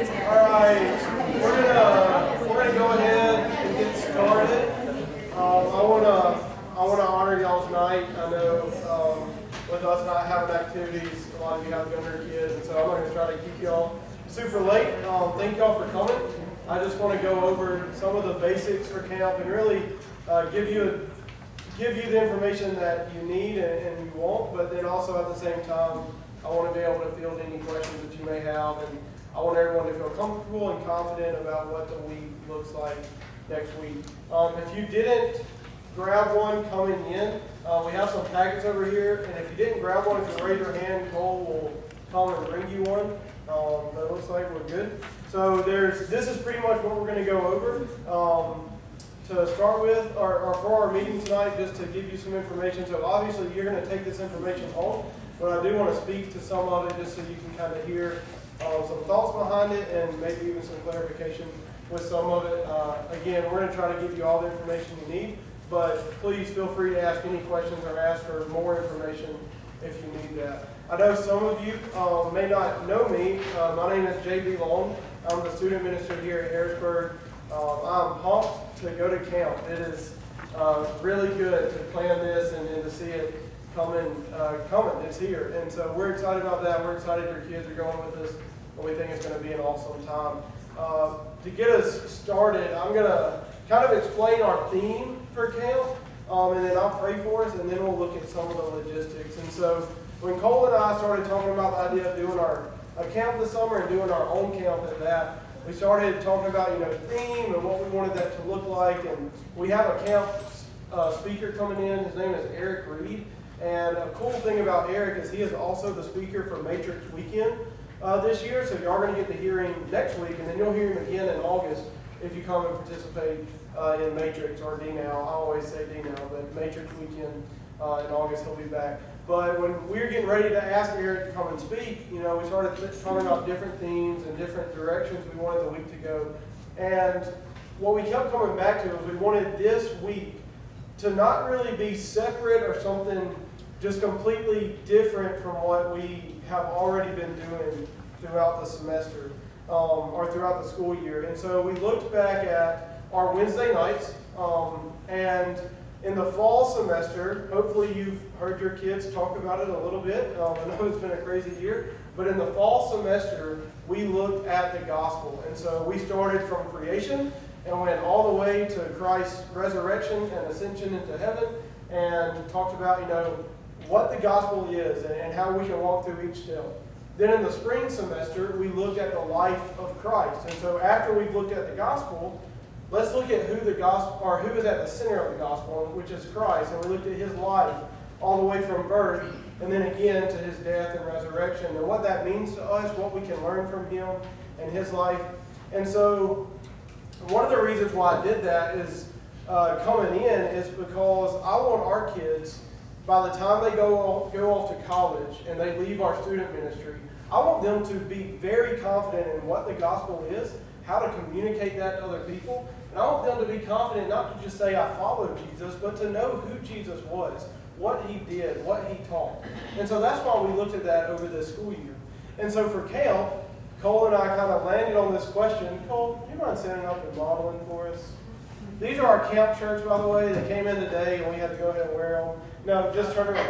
Alright, we're gonna go ahead and get started. I wanna honor y'all's night. I know with us not having activities, a lot of you have younger kids, and so I'm not gonna try to keep y'all super late. Thank y'all for coming. I just want to go over some of the basics for camp and really give you the information that you need and you want, but then also at the same time, I want to be able to field any questions that you may have, and I want everyone to feel comfortable and confident about what the week looks like next week. If you didn't grab one coming in, we have some packets over here, and if you didn't grab one, if you raise your hand, Cole will come and bring you one. But it looks like we're good. So this is pretty much what we're going to go over. To start with, or for our meeting tonight, just to give you some information. So obviously you're going to take this information home, but I do want to speak to some of it just so you can kind of hear some thoughts behind it and maybe even some clarification with some of it. Again, we're going to try to give you all the information you need, but please feel free to ask any questions or ask for more information if you need that. I know some of you may not know me. My name is J.B. Long. I'm the student minister here at Harrisburg. I'm pumped to go to camp. It is really good to plan this and to see it coming. It's here. And so we're excited about that. We're excited your kids are going with us, and we think it's going to be an awesome time. To get us started, I'm going to kind of explain our theme for camp, and then I'll pray for us, and then we'll look at some of the logistics. And so when Cole and I started talking about the idea of doing a camp this summer and doing our own camp at that, we started talking about, theme and what we wanted that to look like. And we have a camp speaker coming in. His name is Eric Reed. And a cool thing about Eric is he is also the speaker for Matrix Weekend this year. So you are going to get to hear him next week, and then you'll hear him again in August if you come and participate in Matrix or D-Now. I always say D-Now, but Matrix Weekend in August he'll be back. But when we were getting ready to ask Eric to come and speak, we started talking about different themes and different directions we wanted the week to go. And what we kept coming back to is we wanted this week to not really be separate or something just completely different from what we have already been doing throughout the semester or throughout the school year. And so we looked back at our Wednesday nights and in the fall semester, hopefully you've heard your kids talk about it a little bit. I know it's been a crazy year, but in the fall semester, we looked at the gospel. And so we started from creation and went all the way to Christ's resurrection and ascension into heaven and talked about, what the gospel is and how we can walk through each step. Then in the spring semester, we looked at the life of Christ. And so after we've looked at the gospel, let's look at who is at the center of the gospel, which is Christ. And we looked at his life all the way from birth and then again to his death and resurrection and what that means to us, what we can learn from him and his life. And so one of the reasons why I did that is coming in is because I want our kids, by the time they go off to college and they leave our student ministry, I want them to be very confident in what the gospel is, how to communicate that to other people. And I want them to be confident not to just say, I follow Jesus, but to know who Jesus was, what he did, what he taught. And so that's why we looked at that over this school year. And so for camp, Cole and I kind of landed on this question. Cole, do you mind standing up and modeling for us? These are our camp shirts, by the way. They came in today, and we had to go ahead and wear them. No, just turn around.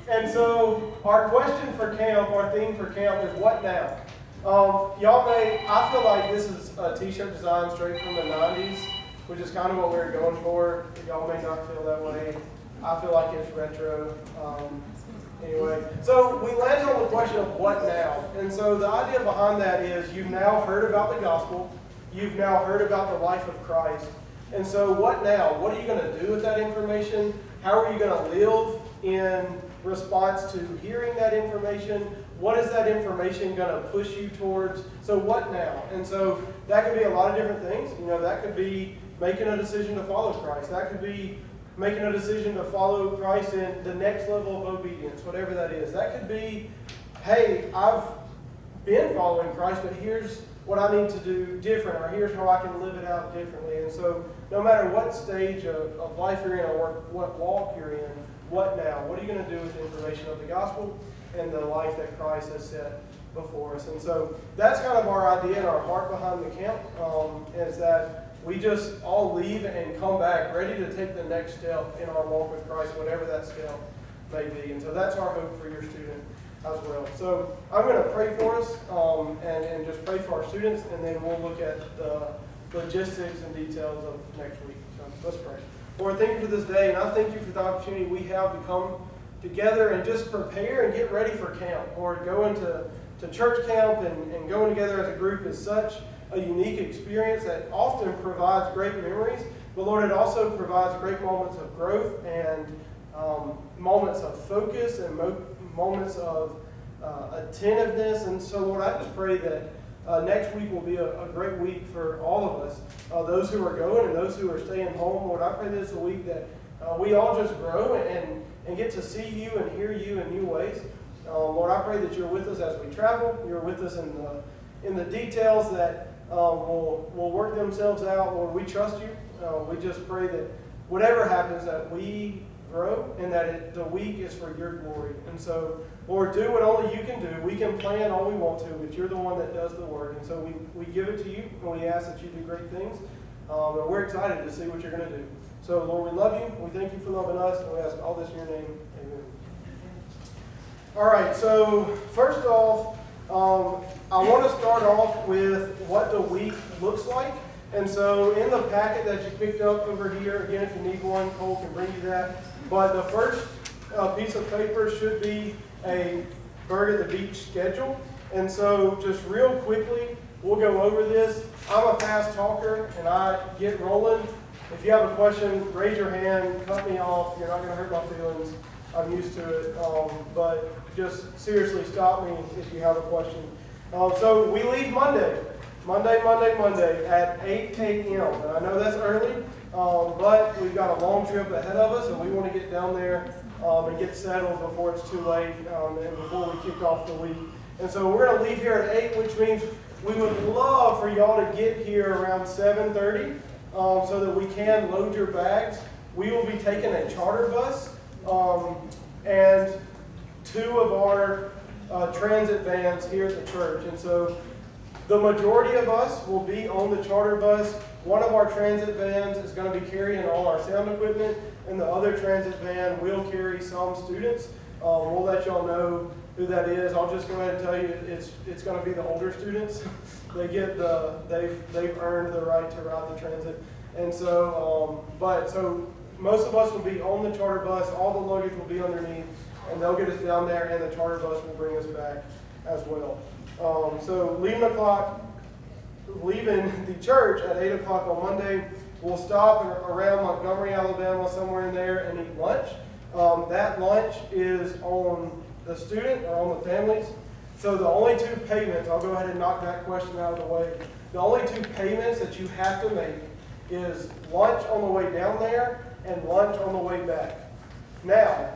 And so our question for camp, our theme for camp is what now? I feel like this is a t-shirt design straight from the 90s, which is kind of what we were going for. Y'all may not feel that way. I feel like it's retro. Anyway, so we landed on the question of what now? And so the idea behind that is you've now heard about the gospel. You've now heard about the life of Christ. And so what now? What are you going to do with that information? How are you going to live in response to hearing that information? What is that information going to push you towards? So what now? And so that could be a lot of different things. That could be making a decision to follow Christ. That could be making a decision to follow Christ in the next level of obedience, whatever that is. That could be, hey, I've been following Christ, but here's what I need to do different, or here's how I can live it out differently. And so no matter what stage of life you're in or what walk you're in, what now? What are you going to do with the information of the gospel and the life that Christ has set before us. And so that's kind of our idea and our heart behind the camp, is that we just all leave and come back ready to take the next step in our walk with Christ, whatever that step may be. And so that's our hope for your student as well. So I'm going to pray for us and just pray for our students, and then we'll look at the logistics and details of next week. So let's pray. Lord, thank you for this day, and I thank you for the opportunity we have to come together and just prepare and get ready for camp. Lord, going to church camp and going together as a group is such a unique experience that often provides great memories, but Lord, it also provides great moments of growth and moments of focus and moments of attentiveness. And so, Lord, I just pray that next week will be a great week for all of us, those who are going and those who are staying home. Lord, I pray this is a week that we all just grow and get to see you and hear you in new ways. Lord, I pray that you're with us as we travel. You're with us in the details that will work themselves out. Lord, we trust you. We just pray that whatever happens, that we grow and that the week is for your glory. And so, Lord, do what only you can do. We can plan all we want to, but you're the one that does the work. And so we give it to you, and we ask that you do great things. And we're excited to see what you're going to do. So, Lord, we love you. We thank you for loving us, and we ask all this in your name. Amen. All right, so first off, I want to start off with what the week looks like. And so in the packet that you picked up over here, again, if you need one, Cole can bring you that. But the first piece of paper should be a Burg at the Beach schedule. And so just real quickly, we'll go over this. I'm a fast talker, and I get rolling. If you have a question, raise your hand, cut me off. You're not going to hurt my feelings. I'm used to it. But just seriously stop me if you have a question. So we leave Monday at 8 a.m. And I know that's early, but we've got a long trip ahead of us, and we want to get down there and get settled before it's too late and before we kick off the week. And so we're going to leave here at 8, which means we would love for y'all to get here around 7:30 so that we can load your bags. We will be taking a charter bus and 2 of our transit vans here at the church. And so the majority of us will be on the charter bus. One of our transit vans is going to be carrying all our sound equipment, and the other transit van will carry some students. We'll let y'all know who that is. I'll just go ahead and tell you it's going to be the older students. They've earned the right to ride the transit. And so, so most of us will be on the charter bus. All the luggage will be underneath, and they'll get us down there, and the charter bus will bring us back as well. So leaving the church at 8 o'clock on Monday, we'll stop around Montgomery, Alabama, somewhere in there, and eat lunch. That lunch is on the student or on the families. So the only 2 payments, I'll go ahead and knock that question out of the way. The only 2 payments that you have to make is lunch on the way down there and lunch on the way back. Now,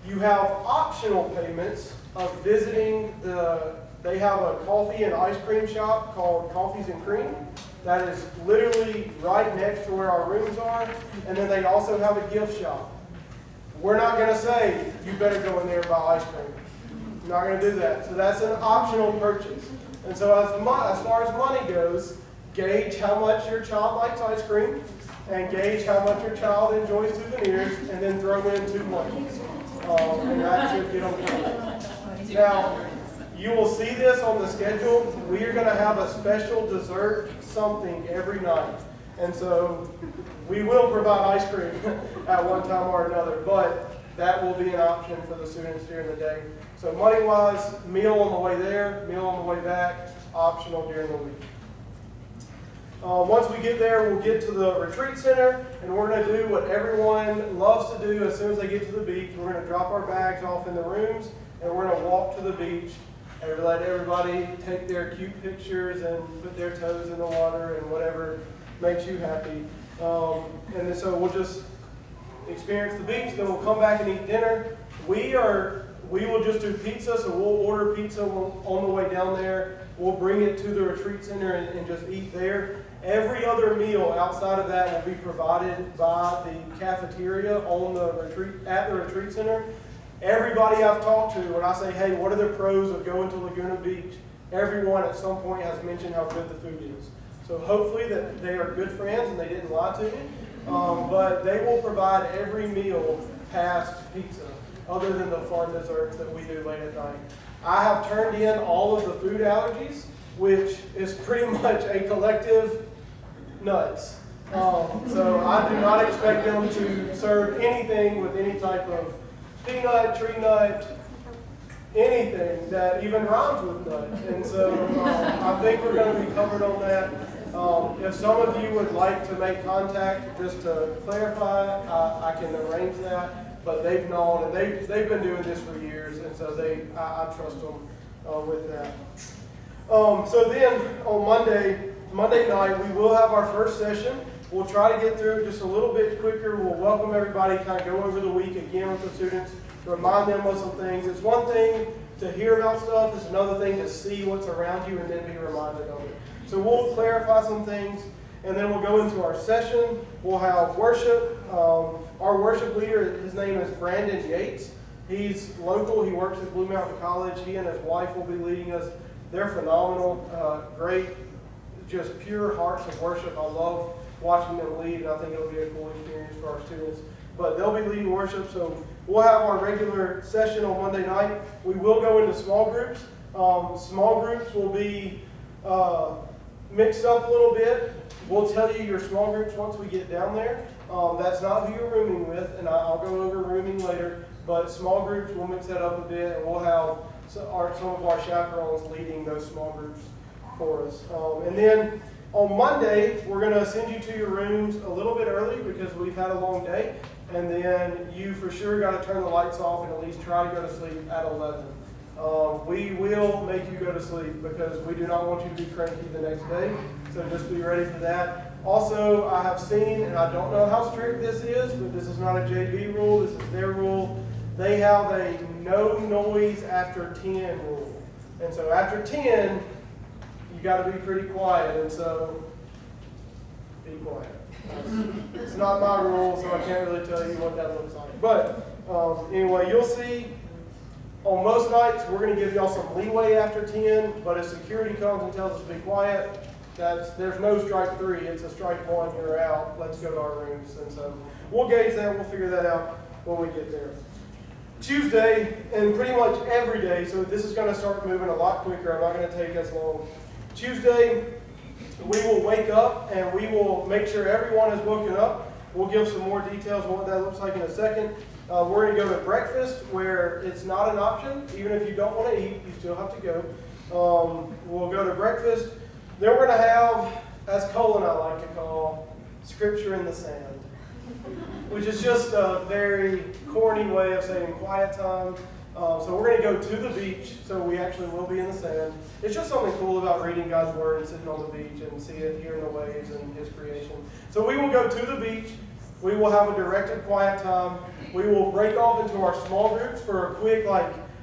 you have optional payments of visiting they have a coffee and ice cream shop called Coffees and Cream. That is literally right next to where our rooms are. And then they also have a gift shop. We're not going to say, you better go in there and buy ice cream. We're not going to do that. So that's an optional purchase. And so as far as money goes, gauge how much your child likes ice cream and gauge how much your child enjoys souvenirs, and then throw in 2 lunches. And that should get them covered. Now, you will see this on the schedule. We are going to have a special dessert something every night. And so we will provide ice cream at one time or another, but that will be an option for the students during the day. So money-wise, meal on the way there, meal on the way back, optional during the week. Once we get there, we'll get to the retreat center, and we're going to do what everyone loves to do as soon as they get to the beach. We're going to drop our bags off in the rooms, and we're going to walk to the beach and let everybody take their cute pictures and put their toes in the water and whatever makes you happy. And then so we'll just experience the beach, then we'll come back and eat dinner. We will just do pizza, so we'll order pizza on the way down there. We'll bring it to the retreat center and just eat there. Every other meal outside of that will be provided by the cafeteria at the retreat center. Everybody I've talked to, when I say, hey, what are the pros of going to Laguna Beach? Everyone at some point has mentioned how good the food is. So hopefully that they are good friends and they didn't lie to me. But they will provide every meal past pizza, other than the fun desserts that we do late at night. I have turned in all of the food allergies, which is pretty much a collective nuts. So I do not expect them to serve anything with any type of peanut, tree nut, anything that even rhymes with nut. And so I think we're going to be covered on that. If some of you would like to make contact, just to clarify, I can arrange that. But they've known, and they've been doing this for years, and so I trust them with that. So then on Monday night, we will have our first session. We'll try to get through it just a little bit quicker. We'll welcome everybody, kind of go over the week again with the students, remind them of some things. It's one thing to hear about stuff, it's another thing to see what's around you and then be reminded of it. So we'll clarify some things, and then we'll go into our session. We'll have worship. Our worship leader, his name is Brandon Yates. He's local. He works at Blue Mountain College. He and his wife will be leading us. They're phenomenal, great, just pure hearts of worship. I love watching them lead, and I think it'll be a cool experience for our students. But they'll be leading worship, so we'll have our regular session on Monday night. We will go into small groups. Small groups will be mixed up a little bit. We'll tell you your small groups once we get down there. That's not who you're rooming with, and I'll go over rooming later. But small groups, we'll mix that up a bit, and we'll have some of our chaperones leading those small groups for us. And then on Monday, we're going to send you to your rooms a little bit early because we've had a long day. And then you for sure got to turn the lights off and at least try to go to sleep at 11. We will make you go to sleep because we do not want you to be cranky the next day. So just be ready for that. Also, I have seen, and I don't know how strict this is, but this is not a JB rule, this is their rule. They have a no noise after 10 rule. And so after 10, you got to be pretty quiet, and so be quiet. It's not my rule, so I can't really tell you what that looks like. But anyway, you'll see on most nights we're going to give y'all some leeway after 10, but if security comes and tells us to be quiet, there's no strike 3, it's a strike 1, you're out, let's go to our rooms. And so we'll gauge that, we'll figure that out when we get there. Tuesday, and pretty much every day, so this is going to start moving a lot quicker, I'm not going to take as long. Tuesday, we will wake up and we will make sure everyone is woken up. We'll give some more details on what that looks like in a second. We're going to go to breakfast where it's not an option. Even if you don't want to eat, you still have to go. We'll go to breakfast. Then we're going to have, as Cole and I like to call, scripture in the sand, which is just a very corny way of saying quiet time. So we're going to go to the beach, so we actually will be in the sand. It's just something cool about reading God's Word and sitting on the beach and seeing it, hearing the waves and His creation. So we will go to the beach. We will have a directed quiet time. We will break off into our small groups for a quick,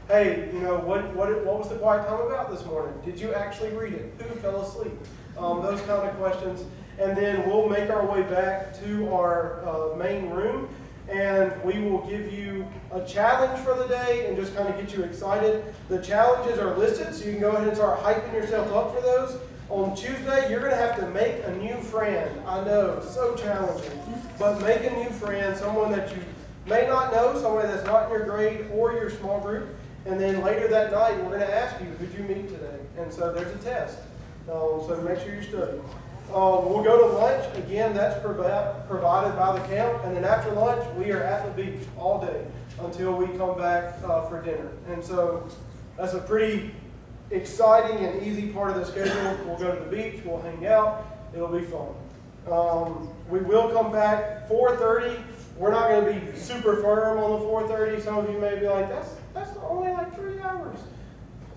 hey, what was the quiet time about this morning? Did you actually read it? Who fell asleep? Those kind of questions. And then we'll make our way back to our main room. And we will give you a challenge for the day and just kind of get you excited. The challenges are listed, so you can go ahead and start hyping yourself up for those. On Tuesday, you're going to have to make a new friend. I know, so challenging. But make a new friend, someone that you may not know, somebody that's not in your grade or your small group. And then later that night, we're going to ask you, who'd you meet today? And so there's a test. So make sure you study. We'll go to lunch. Again, that's provided by the camp. And then after lunch, we are at the beach all day until we come back for dinner. And so that's a pretty exciting and easy part of the schedule. We'll go to the beach. We'll hang out. It'll be fun. We will come back 4:30. We're not going to be super firm on the 4:30. Some of you may be like, that's only like 3 hours.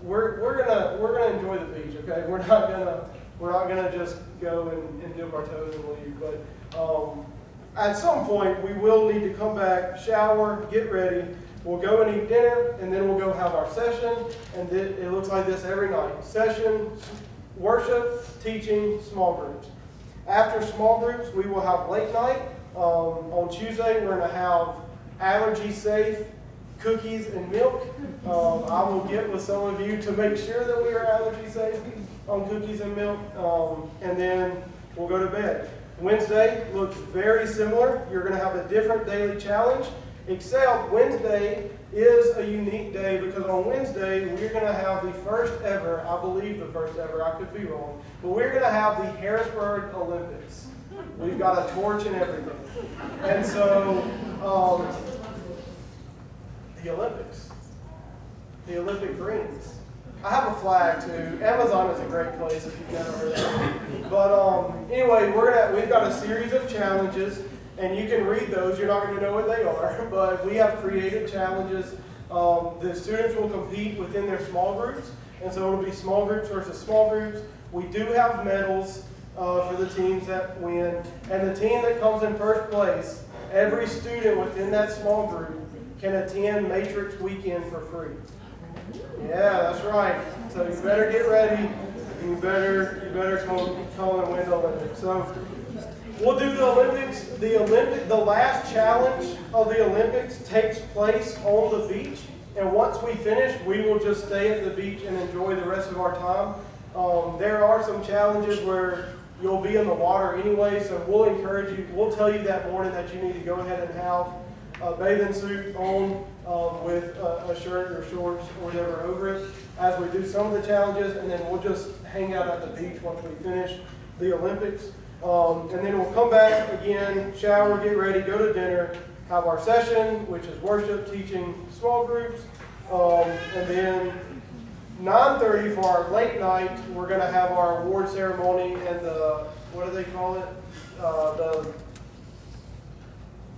We're gonna enjoy the beach. Okay, we're not gonna just go and dip our toes and leave. But at some point, we will need to come back, shower, get ready. We'll go and eat dinner, and then we'll go have our session. And it looks like this every night: session, worship, teaching, small groups. After small groups, we will have late night. On Tuesday, we're going to have allergy-safe cookies and milk. I will get with some of you to make sure that we are allergy safe on cookies and milk, and then we'll go to bed. Wednesday looks very similar. You're going to have a different daily challenge, except Wednesday is a unique day because on Wednesday we're going to have the first ever, I believe the first ever, I could be wrong, but we're going to have the Harrisburg Olympics. We've got a torch and everything. And so, the Olympics, the Olympic rings. I have a flag too. Amazon is a great place if you've never heard of it. But anyway, we've got a series of challenges, and you can read those. You're not going to know what they are, but we have created challenges. The students will compete within their small groups, and so it'll be small groups versus small groups. We do have medals for the teams that win, and the team that comes in first place, every student within that small group can attend Matrix Weekend for free. Yeah, that's right. So you better get ready. You better come and win the Olympics. So we'll do the Olympics. The last challenge of the Olympics takes place on the beach, and once we finish, we will just stay at the beach and enjoy the rest of our time. There are some challenges where you'll be in the water anyway, so we'll encourage you. We'll tell you that morning that you need to go ahead and have a bathing suit on with a shirt or shorts or whatever over it as we do some of the challenges, and then we'll just hang out at the beach once we finish the Olympics. And then we'll come back again, shower, get ready, go to dinner, have our session, which is worship, teaching, small groups, and then 9:30 for our late night, we're going to have our award ceremony and the, what do they call it?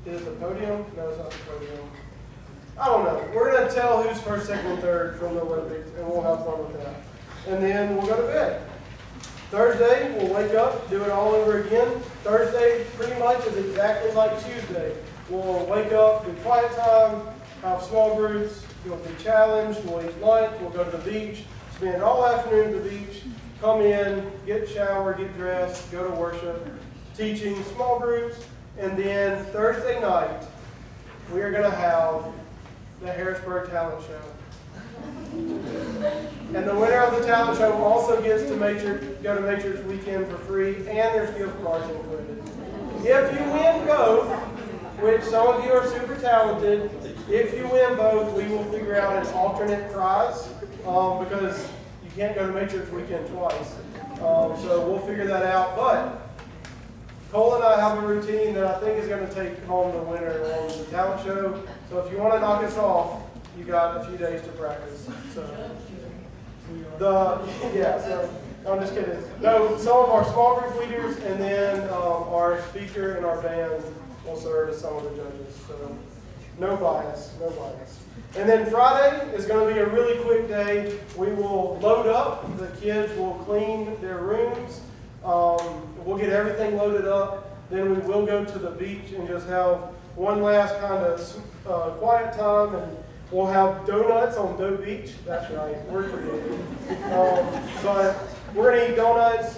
Is it the podium? No, it's not the podium. I don't know. We're going to tell who's first, second, and third from the Olympics, and we'll have fun with that. And then we'll go to bed. Thursday, we'll wake up, do it all over again. Thursday pretty much is exactly like Tuesday. We'll wake up, do quiet time, have small groups, you'll be challenged, we'll eat lunch, we'll go to the beach, spend all afternoon at the beach, come in, get showered, get dressed, go to worship, teaching, small groups, and then Thursday night, we are going to have the Harrisburg Talent Show. And the winner of the talent show also gets to go to Matrix Weekend for free, and there's gift cards included. If you win both, which some of you are super talented, if you win both, we will figure out an alternate prize because you can't go to Matrix Weekend twice. So we'll figure that out. But Cole and I have a routine that I think is going to take home the winner on the talent show. So if you want to knock us off, you got a few days to practice. So I'm just kidding. No, some of our small group leaders and then our speaker and our band will serve as some of the judges. So no bias, no bias. And then Friday is going to be a really quick day. We will load up. The kids will clean their rooms. We'll get everything loaded up. Then we will go to the beach and just have one last kind of quiet time, and we'll have donuts on Doe Beach. That's right, we're creative. But we're going to eat donuts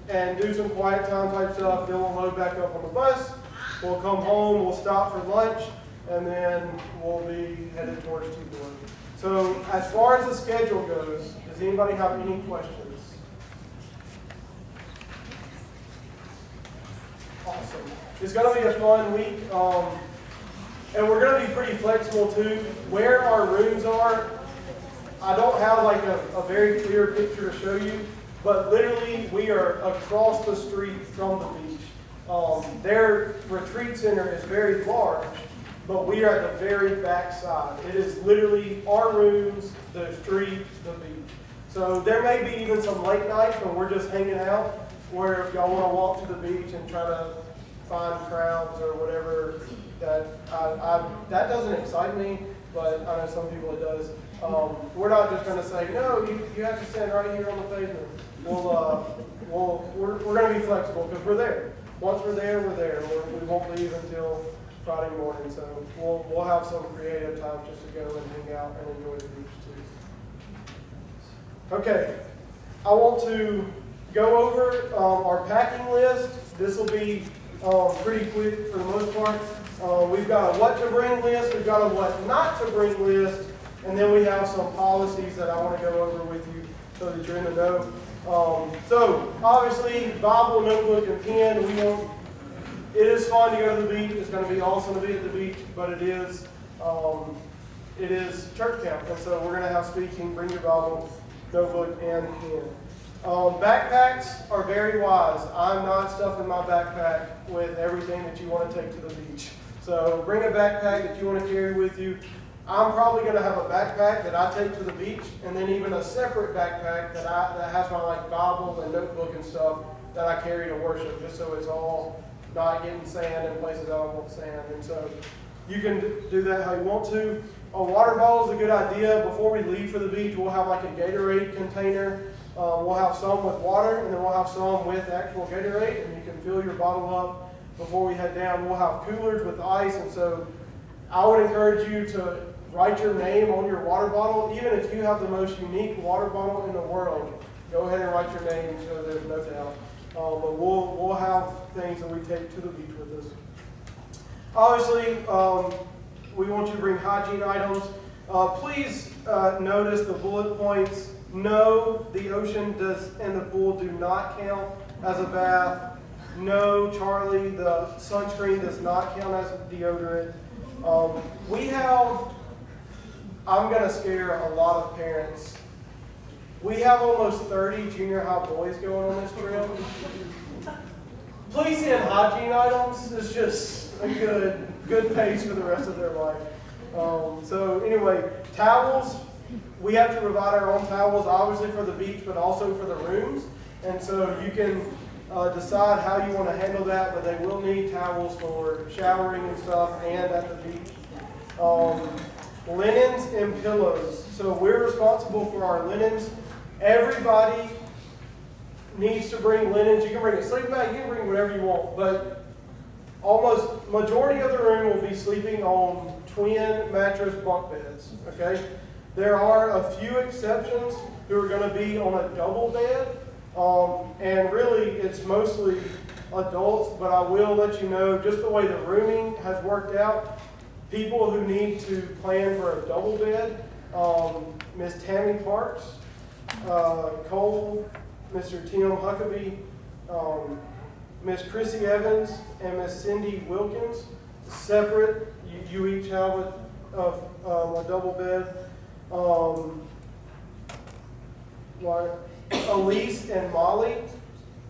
and do some quiet time type stuff. Then we'll load back up on the bus. We'll come home, we'll stop for lunch, and then we'll be headed towards T-Board. So as far as the schedule goes, does anybody have any questions? Awesome. It's going to be a fun week. And we're going to be pretty flexible too. Where our rooms are, I don't have like a very clear picture to show you, but literally we are across the street from the beach. Their retreat center is very large, but we are at the very back side. It is literally our rooms, the street, the beach. So there may be even some late nights when we're just hanging out, where if y'all want to walk to the beach and try to find crowds or whatever, that doesn't excite me, but I know some people it does. We're not just going to say, no, you have to stand right here on the pavement. We're going to be flexible because we're there. Once we're there, we're there. We won't leave until Friday morning, so we'll have some creative time just to go and hang out and enjoy the beach too. Okay, I want to go over our packing list. This will be pretty quick for the most part. We've got a what to bring list, we've got a what not to bring list, and then we have some policies that I want to go over with you so that you're in the know. So obviously, Bible, notebook, and pen. It is fun to go to the beach. It's going to be awesome to be at the beach, but it is church camp, and so we're going to have speaking. Bring your Bible, notebook, and pen. Backpacks are very wise. I'm not stuffing my backpack with everything that you want to take to the beach. So bring a backpack that you want to carry with you. I'm probably going to have a backpack that I take to the beach, and then even a separate backpack that has my Bible and notebook and stuff that I carry to worship, just so it's all not getting sand in places I don't want sand. And so you can do that how you want to. A water bottle is a good idea. Before we leave for the beach, we'll have a Gatorade container. We'll have some with water, and then we'll have some with actual Gatorade, and you can fill your bottle up before we head down. We'll have coolers with ice, and so I would encourage you to write your name on your water bottle. Even if you have the most unique water bottle in the world, go ahead and write your name so there's no doubt. But we'll have things that we take to the beach with us. Obviously, we want you to bring hygiene items. Please notice the bullet points. No, the ocean and the pool do not count as a bath. No, Charlie, the sunscreen does not count as deodorant. I'm going to scare a lot of parents. We have almost 30 junior high boys going on this trip. Please send hygiene items. It's just a good pace for the rest of their life. So anyway, towels. We have to provide our own towels, obviously for the beach, but also for the rooms. And so you can decide how you want to handle that, but they will need towels for showering and stuff and at the beach. Linens and pillows. So we're responsible for our linens. Everybody needs to bring linens. You can bring a sleeping bag, you can bring whatever you want, but almost majority of the room will be sleeping on twin mattress bunk beds, okay? There are a few exceptions who are going to be on a double bed, and really it's mostly adults, but I will let you know just the way the rooming has worked out, people who need to plan for a double bed, Miss Tammy Parks, Cole, Mr. Tim Huckabee, Miss Chrissy Evans, and Miss Cindy Wilkins, separate. You each have a double bed. Elise and Molly,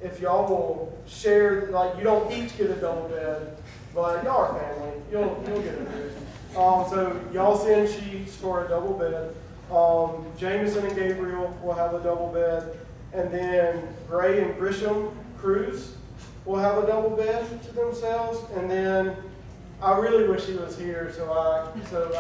if y'all will share, you don't each get a double bed, but y'all are family. You'll get a bed. So y'all send sheets for a double bed. Jameson and Gabriel will have a double bed, and then Gray and Grisham Cruz will have a double bed to themselves, and then I really wish he was here so I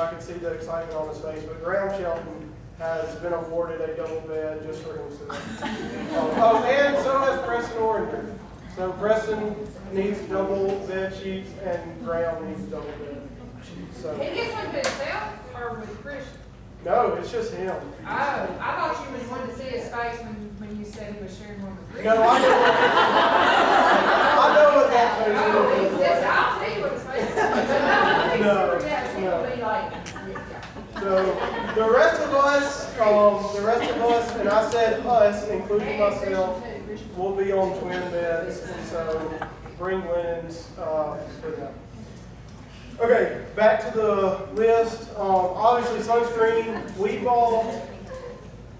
could see the excitement on his face. But Graham Shelton has been awarded a double bed just for himself. And so has Preston Oringer. So Preston needs double bed sheets, and Graham needs double bed sheets. So he gets one to himself or with Christian? No, it's just him. Oh, I thought you was wanting to see his face when you said he was sharing one with Christian. No, I know what that face is. Yes, I'll see what his face is. No. So the rest of us, and I said us, including myself, will be on twin beds, and so bring linens for that. Okay, back to the list. Obviously, sunscreen. We bought,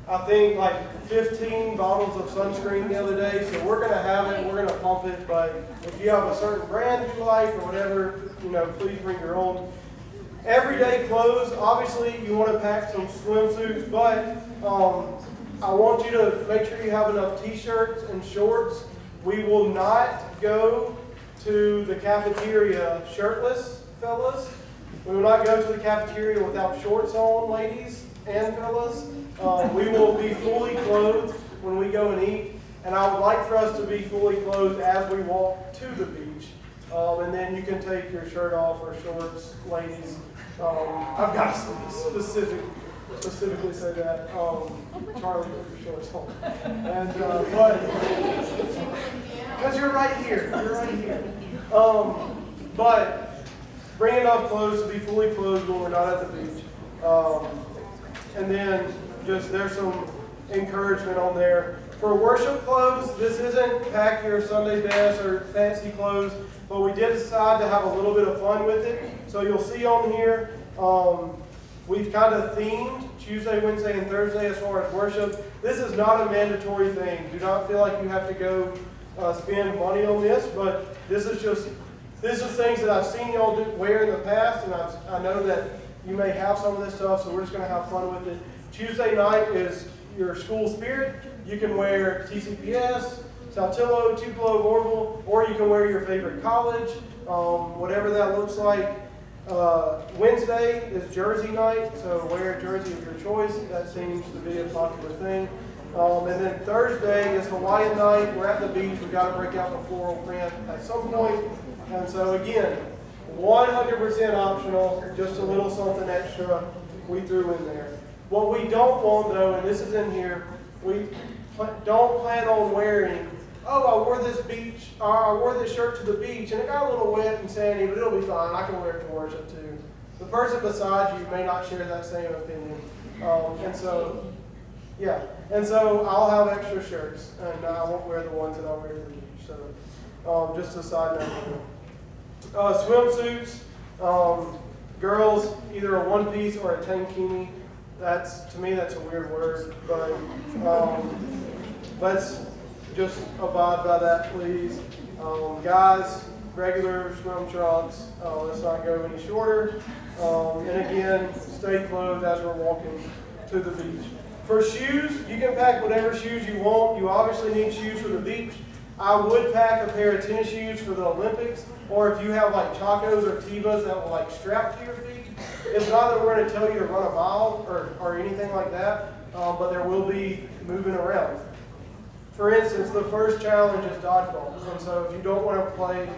I think, 15 bottles of sunscreen the other day, so we're going to have it. We're going to pump it, but if you have a certain brand you like or whatever, please bring your own. Everyday clothes. Obviously, you want to pack some swimsuits, but I want you to make sure you have enough t-shirts and shorts. We will not go to the cafeteria shirtless, fellas. We will not go to the cafeteria without shorts on, ladies and fellas. We will be fully clothed when we go and eat, and I would like for us to be fully clothed as we walk to the beach. And then you can take your shirt off or shorts, ladies. I've got to specifically say that. Charlie, put your shorts on. And but because you're right here, but bring enough clothes to be fully clothed when we're not at the beach. And then just there's some encouragement on there. For worship clothes, this isn't pack your Sunday best or fancy clothes, but we did decide to have a little bit of fun with it. So you'll see on here, we've kind of themed Tuesday, Wednesday, and Thursday as far as worship. This is not a mandatory thing. Do not feel like you have to go spend money on this, but this is things that I've seen y'all wear in the past, and I know that you may have some of this stuff, so we're just going to have fun with it. Tuesday night is your school spirit. You can wear TCPS, Saltillo, Tupelo, Orville, or you can wear your favorite college, whatever that looks like. Wednesday is jersey night, so wear a jersey of your choice. That seems to be a popular thing. And then Thursday is Hawaiian night. We're at the beach. We've got to break out the floral print at some point. And so again, 100% optional, just a little something extra we threw in there. What we don't want though, and this is in here, we don't plan on wearing, oh, I wore this shirt to the beach and it got a little wet and sandy, but it'll be fine. I can wear it to worship too. The person beside you may not share that same opinion. And so I'll have extra shirts and I won't wear the ones that I wear to the beach. So just a side note. Swimsuits, girls, either a one piece or a tankini. To me, that's a weird word, but let's just abide by that, please. Guys, regular swim trunks. Let's not go any shorter. And again, stay clothed as we're walking to the beach. For shoes, you can pack whatever shoes you want. You obviously need shoes for the beach. I would pack a pair of tennis shoes for the Olympics, or if you have like Chacos or Tevas that will like strap to your feet. It's not that we're going to tell you to run a mile or anything like that, but there will be moving around. For instance, the first challenge is dodgeball. And so if you don't want to play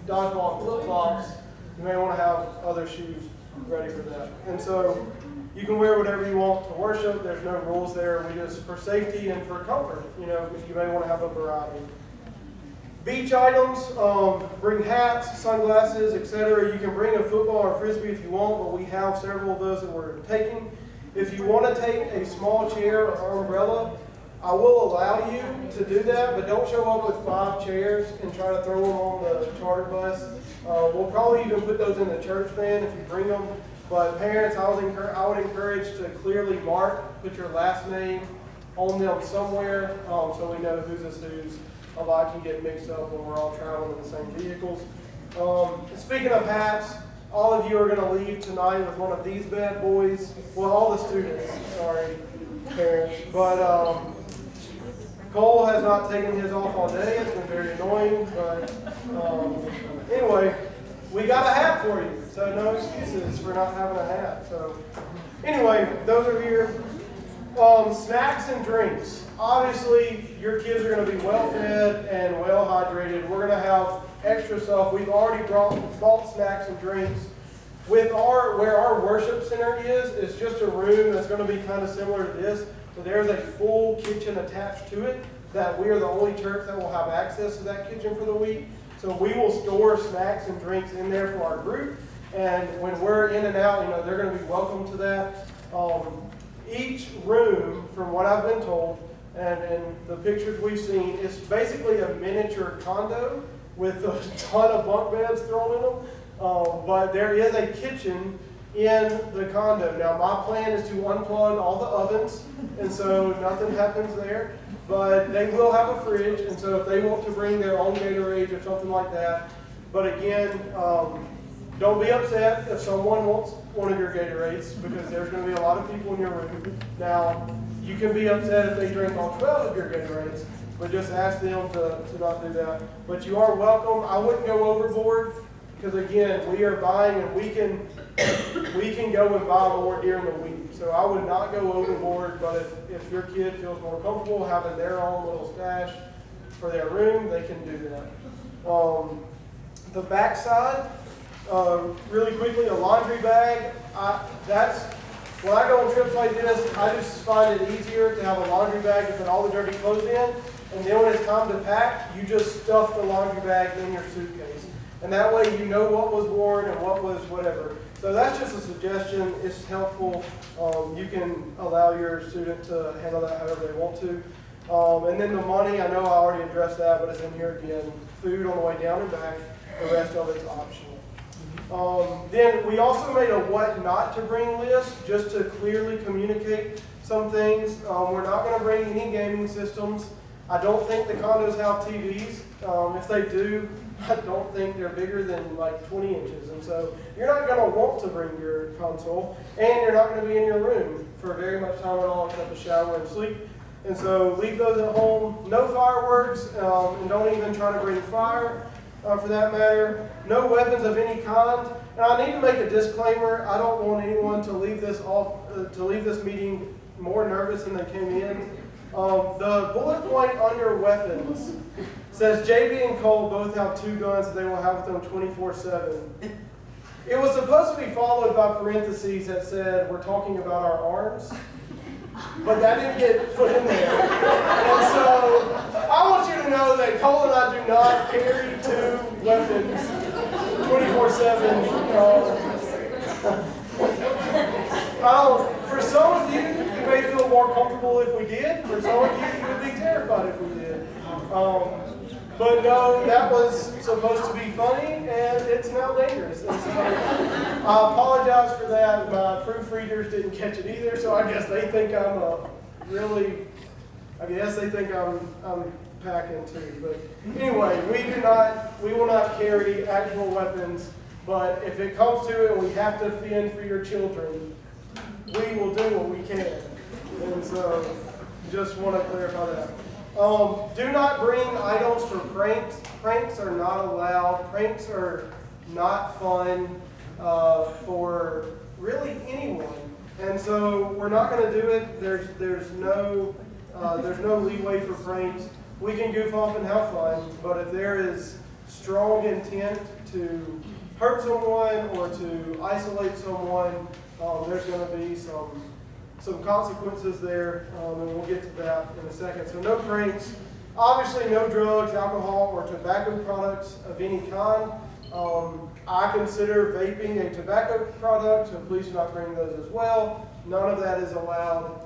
dodgeball flip-flops, you may want to have other shoes ready for that. And so you can wear whatever you want to worship. There's no rules there. We just, for safety and for comfort, you may want to have a variety. Beach items, bring hats, sunglasses, etc. You can bring a football or frisbee if you want, but we have several of those that we're taking. If you want to take a small chair or umbrella, I will allow you to do that, but don't show up with 5 chairs and try to throw them on the charter bus. We'll probably even put those in the church van if you bring them. But parents, I would encourage to clearly put your last name on them somewhere, so we know whose is whose. A lot can get mixed up when we're all traveling in the same vehicles. Speaking of hats, all of you are going to leave tonight with one of these bad boys. Well, all the students, sorry, parents. But Cole has not taken his off all day. It's been very annoying. But anyway, we got a hat for you. So no excuses for not having a hat. So anyway, those are here. Snacks and drinks. Obviously, your kids are going to be well fed and well hydrated. We're going to have extra stuff. We've already bought snacks and drinks. Where our worship center is just a room that's going to be kind of similar to this. So there's a full kitchen attached to it that we are the only church that will have access to that kitchen for the week. So we will store snacks and drinks in there for our group. And when we're in and out, they're going to be welcome to that. Each room, from what I've been told, and the pictures we've seen, is basically a miniature condo with a ton of bunk beds thrown in them. But there is a kitchen in the condo. Now, my plan is to unplug all the ovens, and so nothing happens there. But they will have a fridge, and so if they want to bring their own Gatorade or something like that. But again, don't be upset if someone wants one of your Gatorades, because there's going to be a lot of people in your room. Now, you can be upset if they drink all 12 of your Gatorades, but just ask them to not do that. But you are welcome. I wouldn't go overboard, because again, we are buying and we can go and buy more during the week. So I would not go overboard, but if your kid feels more comfortable having their own little stash for their room, they can do that. The back side, really quickly, a laundry bag. When I go on trips like this, I just find it easier to have a laundry bag to put all the dirty clothes in. And then when it's time to pack, you just stuff the laundry bag in your suitcase. And that way you know what was worn and what was whatever. So that's just a suggestion. It's helpful. You can allow your student to handle that however they want to. And then the money, I know I already addressed that, but it's in here again. Food on the way down and back. The rest of it's optional. Then we also made a what not to bring list just to clearly communicate some things. We're not going to bring any gaming systems. I don't think the condos have TVs. If they do, I don't think they're bigger than like 20 inches. And so you're not going to want to bring your console, and you're not going to be in your room for very much time at all except to shower and sleep. And so leave those at home. No fireworks, and don't even try to bring fire for that matter. No weapons of any kind. And I need to make a disclaimer. I don't want anyone to leave this meeting more nervous than they came in. The bullet point under weapons says JB and Cole both have 2 guns that they will have with them 24/7. It was supposed to be followed by parentheses that said we're talking about our arms, but that didn't get put in there. And so I want you to know that Cole and I do not carry 2 weapons 24/7. For some of you, you may feel more comfortable if we did. For some of you, you would be terrified if we did. But no, that was supposed to be funny, and it's now dangerous. And so I apologize for that. My proofreaders didn't catch it either, so I guess they think I'm packing too. But anyway, we will not carry actual weapons. But if it comes to it and we have to fend for your children, we will do what we can. And so just want to clarify that. Do not bring items for pranks. Pranks are not allowed. Pranks are not fun for really anyone. And so we're not going to do it. There's no leeway for pranks. We can goof off and have fun, but if there is strong intent to hurt someone or to isolate someone, there's going to be some consequences there, and we'll get to that in a second. So no pranks, obviously no drugs, alcohol, or tobacco products of any kind. I consider vaping a tobacco product, so please do not bring those as well. None of that is allowed.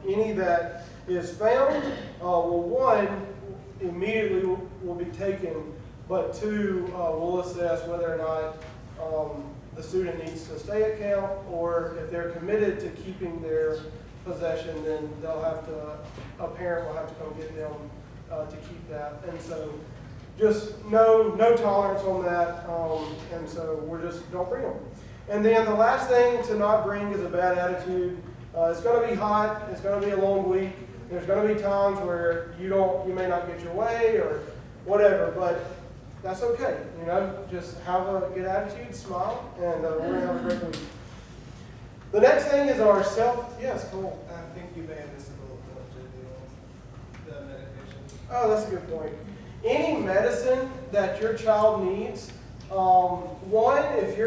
Any that is found, one, immediately will be taken, but 2, we'll assess whether or not the student needs to stay at camp, or if they're committed to keeping their possession, then a parent will have to come get them to keep that. And so just no tolerance on that, and so don't bring them. And then the last thing to not bring is a bad attitude. It's going to be hot, it's going to be a long week, there's going to be times where you may not get your way or whatever, but that's okay. Just have a good attitude, smile, and we're going to have a great week. The next thing is our yes, Cole. I think you may have missed a little bit of the medication. Oh, that's a good point. Any medicine that your child needs, one, if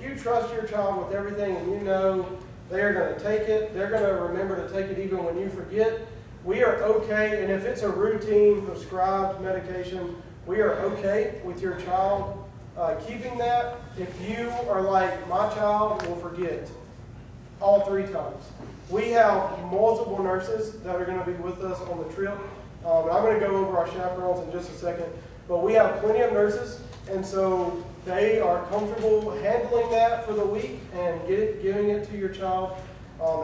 you trust your child with everything and you know they're going to take it, they're going to remember to take it even when you forget, we are okay. And if it's a routine prescribed medication, we are okay with your child keeping that. If you are like, my child will forget all 3 times. We have multiple nurses that are going to be with us on the trip. I'm going to go over our chaperones in just a second, but we have plenty of nurses, and so they are comfortable handling that for the week and giving it to your child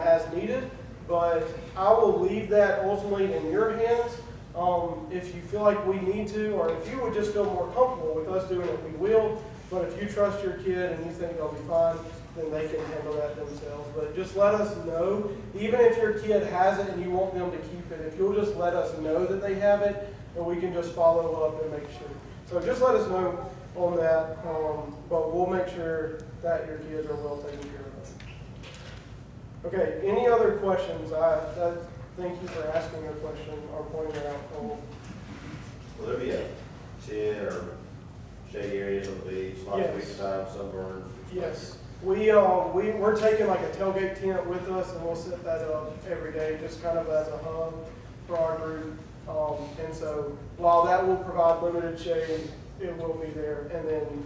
as needed. But I will leave that ultimately in your hands. If you feel like we need to, or if you would just feel more comfortable with us doing it, we will. But if you trust your kid and you think they'll be fine, then they can handle that themselves. But just let us know, even if your kid has it and you want them to keep it, if you'll just let us know that they have it, and we can just follow up and make sure. So just let us know on that, but we'll make sure that your kids are well taken care of. Okay, any other questions? Thank you for asking a question or pointing it out. Will there be a shed or shady areas on the beach, lots of beach time, sunburn? Yes. We're taking like a tailgate tent with us, and we'll set that up every day, just kind of as a hub for our group. And so while that will provide limited shade, it will be there. And then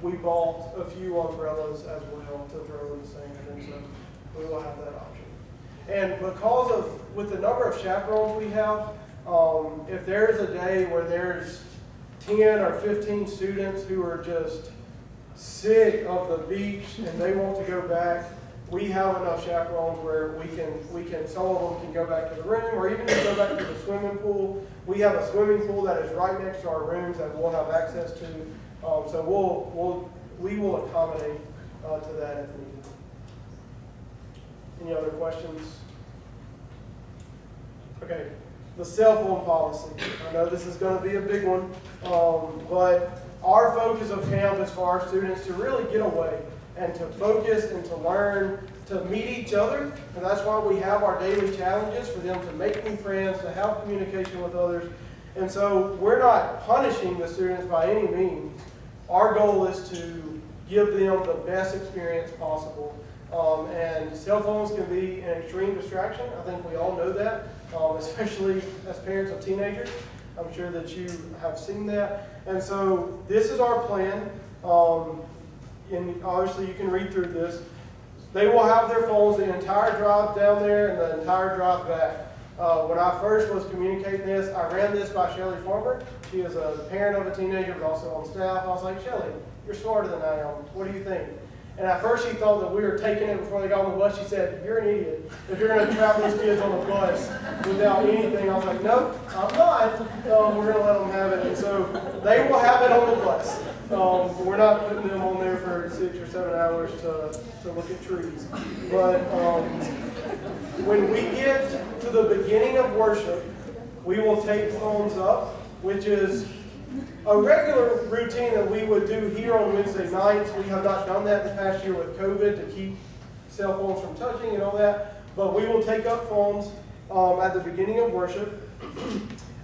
we bought a few umbrellas as well to throw in the sand, and so we will have that option. And because of, with the number of chaperones we have, if there's a day where there's 10 or 15 students who are just sick of the beach and they want to go back, we have enough chaperones where we can, some of them can go back to the room, or even just go back to the swimming pool. We have a swimming pool that is right next to our rooms that we'll have access to. So we will accommodate to that if needed. Any other questions? Okay, the cell phone policy. I know this is going to be a big one, but our focus of camp is for our students to really get away and to focus and to learn, to meet each other. And that's why we have our daily challenges, for them to make new friends, to have communication with others. And so we're not punishing the students by any means. Our goal is to give them the best experience possible. And cell phones can be an extreme distraction. I think we all know that, especially as parents of teenagers. I'm sure that you have seen that. And so this is our plan. And obviously you can read through this. They will have their phones the entire drive down there and the entire drive back. When I first was communicating this, I ran this by Shelley Farmer. She is a parent of a teenager, but also on staff. I was like, Shelley, you're smarter than I am. What do you think? And at first she thought that we were taking it before they got on the bus. She said, you're an idiot if you're going to trap those kids on the bus without anything. I was like, nope, I'm not. We're going to let them have it. And so they will have it on the bus. We're not putting them on there for 6 or 7 hours to look at trees. But when we get to the beginning of worship, we will take phones up, which is a regular routine that we would do here on Wednesday nights. We have not done that this past year with COVID to keep cell phones from touching and all that. But we will take up phones at the beginning of worship.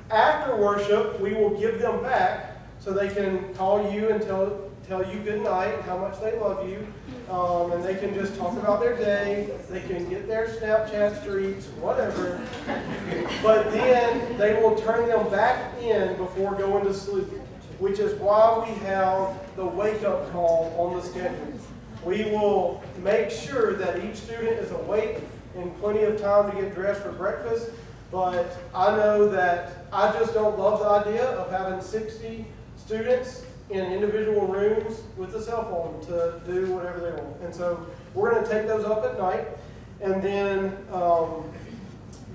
After worship, we will give them back so they can call you and tell you good night and how much they love you. And they can just talk about their day. They can get their Snapchat streaks, whatever. But then they will turn them back in before going to sleep, which is why we have the wake-up call on the schedule. We will make sure that each student is awake and plenty of time to get dressed for breakfast. But I know that I just don't love the idea of having 60 students in individual rooms with a cell phone to do whatever they want. And so we're going to take those up at night, and then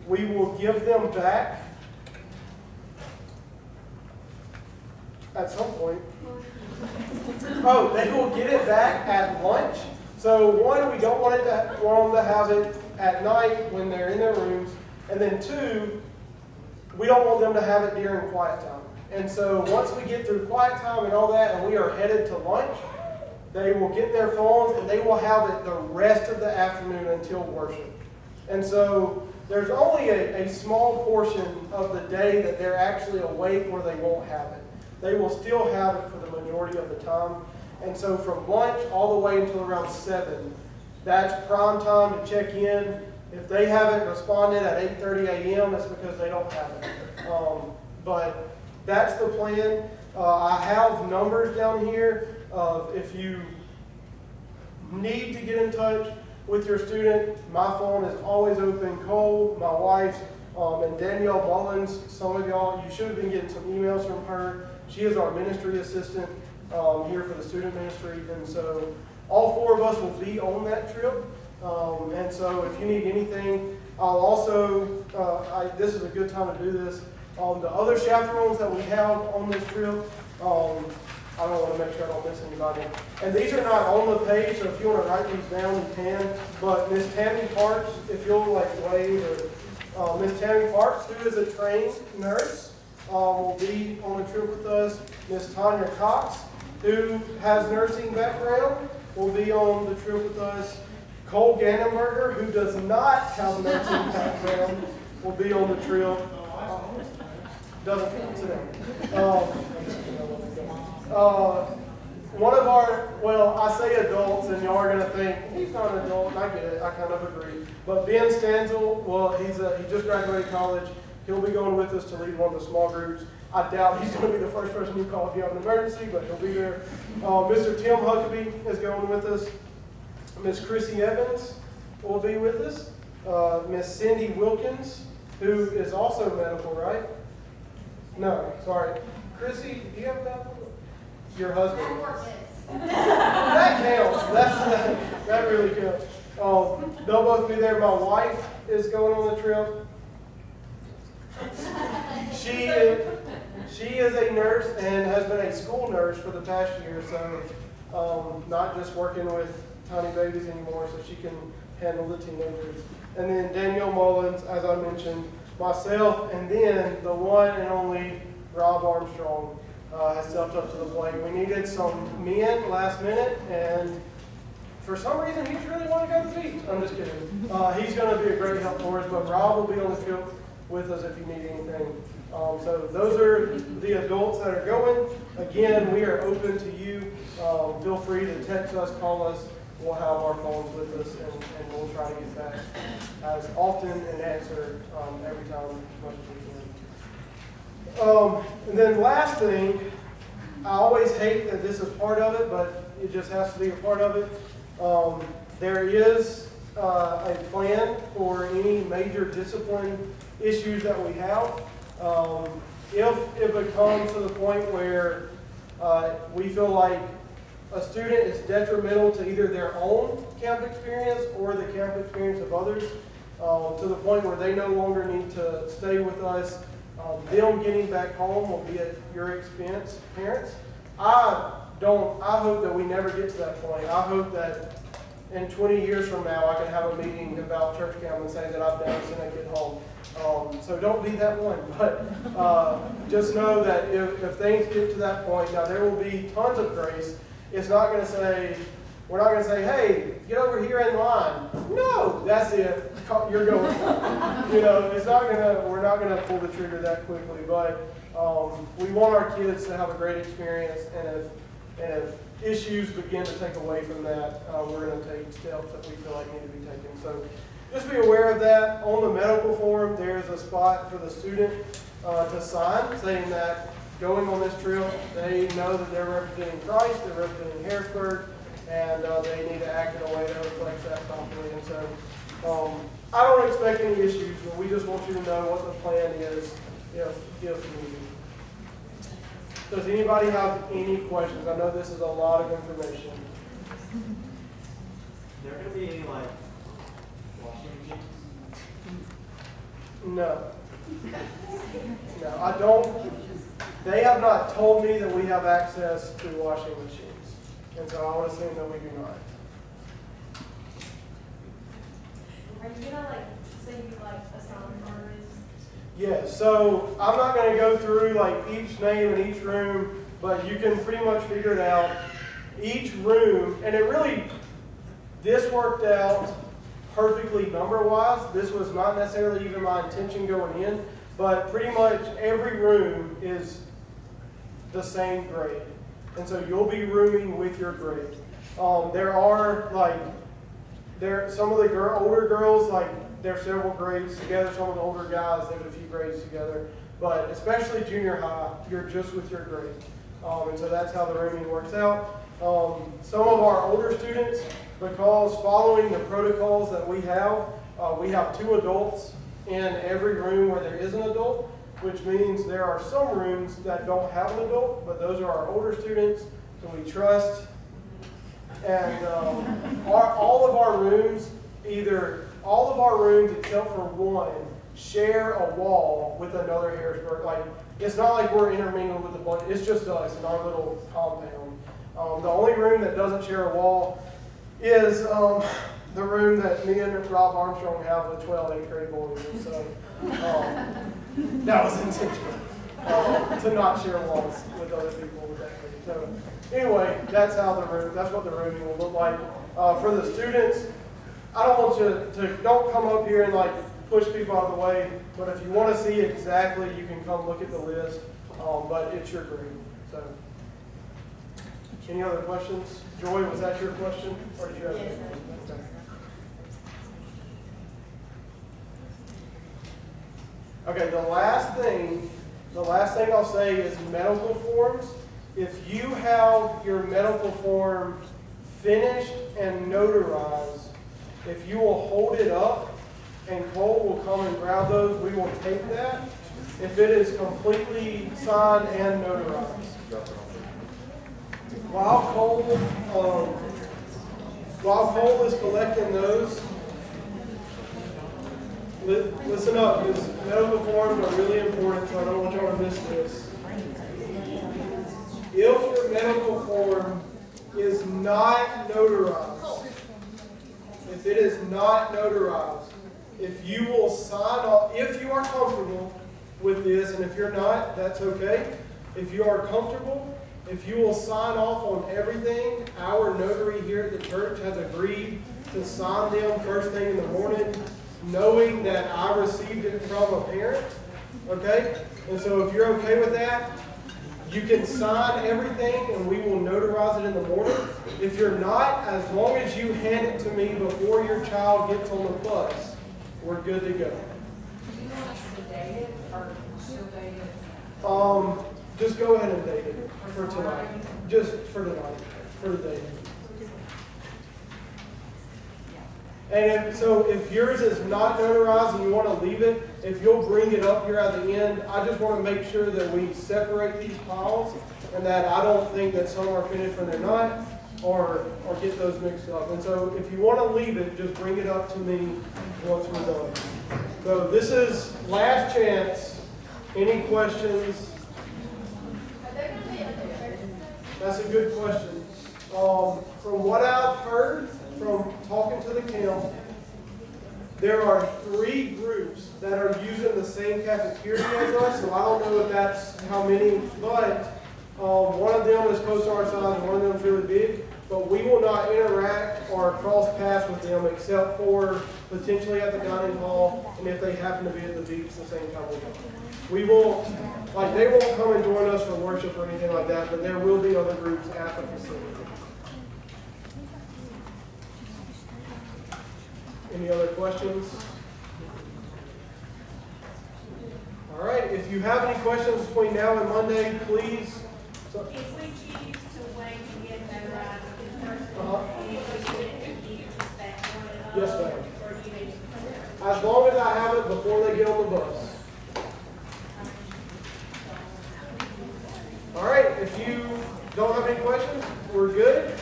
we will give them back at some point. Oh, they will get it back at lunch. So one, we don't want them to have it at night when they're in their rooms. And then two, we don't want them to have it during quiet time. And so once we get through quiet time and all that, and we are headed to lunch, they will get their phones and they will have it the rest of the afternoon until worship. And so there's only a small portion of the day that they're actually awake where they won't have it. They will still have it for the majority of the time. And so from lunch all the way until around 7, that's prime time to check in. If they haven't responded at 8:30 a.m., it's because they don't have it. But that's the plan. I have numbers down here of if you need to get in touch with your student. My phone is always open. Cole, my wife, and Danielle Mullins, some of y'all, you should have been getting some emails from her. She is our ministry assistant here for the student ministry. And so all 4 of us will be on that trip. And so if you need anything, I'll also, this is a good time to do this. The other chaperones that we have on this trip, I don't want to make sure I don't miss anybody. And these are not on the page, so if you want to write these down, you can. But Miss Tammy Parks, if you'll wave, or Miss Tammy Parks, who is a trained nurse, will be on the trip with us. Miss Tanya Cox, who has nursing background, will be on the trip with us. Cole Gannenberger, who does not have a nursing background, will be on the trip. Doesn't sit down. One of our, well, I say adults, and y'all are going to think, he's not an adult, and I get it, I kind of agree. But Ben Stanzel, well, he just graduated college. He'll be going with us to lead one of the small groups. I doubt he's going to be the first person you call if you have an emergency, but he'll be there. Mr. Tim Huckabee is going with us. Miss Chrissy Evans will be with us. Miss Cindy Wilkins, who is also medical, right? No, sorry. Chrissy, do you have that? Your husband. That counts. That really counts. They'll both be there. My wife is going on the trip. She is a nurse and has been a school nurse for the past year, so not just working with tiny babies anymore, so she can handle the teenagers. And then Danielle Mullins, as I mentioned, myself, and then the one and only Rob Armstrong has stepped up to the plate. We needed some men last minute, and for some reason, he really wanted to go to the beach. I'm just kidding. He's going to be a great help for us, but Rob will be on the trip with us if you need anything. So those are the adults that are going. Again, we are open to you. Feel free to text us, call us. We'll have our phones with us, and we'll try to get back as often and answer every time as much as we can. And then last thing, I always hate that this is part of it, but it just has to be a part of it. There is a plan for any major discipline issues that we have. If it becomes to the point where we feel like a student is detrimental to either their own camp experience or the camp experience of others, to the point where they no longer need to stay with us, them getting back home will be at your expense, parents. I hope that we never get to that point. I hope that in 20 years from now, I can have a meeting about church camp and say that I've never sent a kid home. So don't be that one, but just know that if things get to that point, now there will be tons of grace. It's not going to say, we're not going to say, hey, get over here in line. No, that's it. You're going. It's not going to. We're not going to pull the trigger that quickly. But we want our kids to have a great experience, and if issues begin to take away from that, we're going to take steps that we feel like need to be taken. So just be aware of that. On the medical form, there's a spot for the student to sign saying that going on this trip, they know that they're representing Christ, they're representing Harrisburg, and they need to act in a way that reflects that properly. And so I don't expect any issues, but we just want you to know what the plan is if needed. Does anybody have any questions? I know this is a lot of information. There going to be any, like, washing machines? No. No, I don't. They have not told me that we have access to washing machines. And so I would assume that we do not. Are you gonna say you assign artists? Yes, so I'm not going to go through each name in each room, but you can pretty much figure it out. Each room, and this worked out perfectly number-wise. This was not necessarily even my intention going in, but pretty much every room is the same grade. And so you'll be rooming with your grade. There are some of the older girls, there's several grades together. Some of the older guys, there's a few grades together. But especially junior high, you're just with your grade. And so that's how the rooming works out. Some of our older students, because following the protocols that we have 2 adults in every room where there is an adult, which means there are some rooms that don't have an adult, but those are our older students who we trust. And all of our rooms except for one share a wall with another Harrisburg. It's not like we're intermingled with a bunch. It's just us in our little compound. The only room that doesn't share a wall is the room that me and Rob Armstrong have with 12 8th grade boys. And so that was intentional to not share walls with other people with that grade. So anyway, that's what the rooming will look like. For the students, I don't want you to don't come up here and push people out of the way, but if you want to see exactly, you can come look at the list, but it's your grade. So any other questions? Joy, was that your question? Or did you have Yes. Okay. Okay, the last thing I'll say is medical forms. If you have your medical form finished and notarized, if you will hold it up and Cole will come and grab those, we will take that. If it is completely signed and notarized. While Cole is collecting those, listen up, because medical forms are really important, so I don't want y'all to miss this. If your medical form is not notarized, if it is not notarized, if you will sign off, if you are comfortable with this, and if you're not, that's okay. If you are comfortable, if you will sign off on everything, our notary here at the church has agreed to sign them first thing in the morning, knowing that I received it from a parent, okay? And so if you're okay with that, you can sign everything and we will notarize it in the morning. If you're not, as long as you hand it to me before your child gets on the bus, we're good to go. Do you want us to date it or she'll date it? Just go ahead and date it for tonight. Just for tonight, for the day. And so if yours is not notarized and you want to leave it, if you'll bring it up here at the end, I just want to make sure that we separate these piles and that I don't think that some are finished when they're not, or get those mixed up. And so if you want to leave it, just bring it up to me once we're done. So this is last chance. Any questions? Are there gonna be other churches? That's a good question. From what I've heard from talking to the camp, there are 3 groups that are using the same cafeteria as us, so I don't know if that's how many, but one of them is close to our size and one of them is really big, but we will not interact or cross paths with them except for potentially at the dining hall and if they happen to be at the beach the same time we go. We won't, like they won't come and join us for worship or anything like that, but there will be other groups at the facility. Any other questions? All right, if you have any questions between now and Monday, please. If we choose to wait to get notarized in person, Uh-huh. do you just back one up? Yes, ma'am. Or do you need to? As long as I have it before they get on the bus. All right, if you don't have any questions, we're good.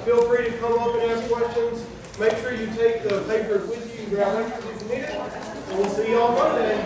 Feel free to come up and ask questions. Make sure you take the papers with you and grab extras if you need it. And we'll see you on Monday.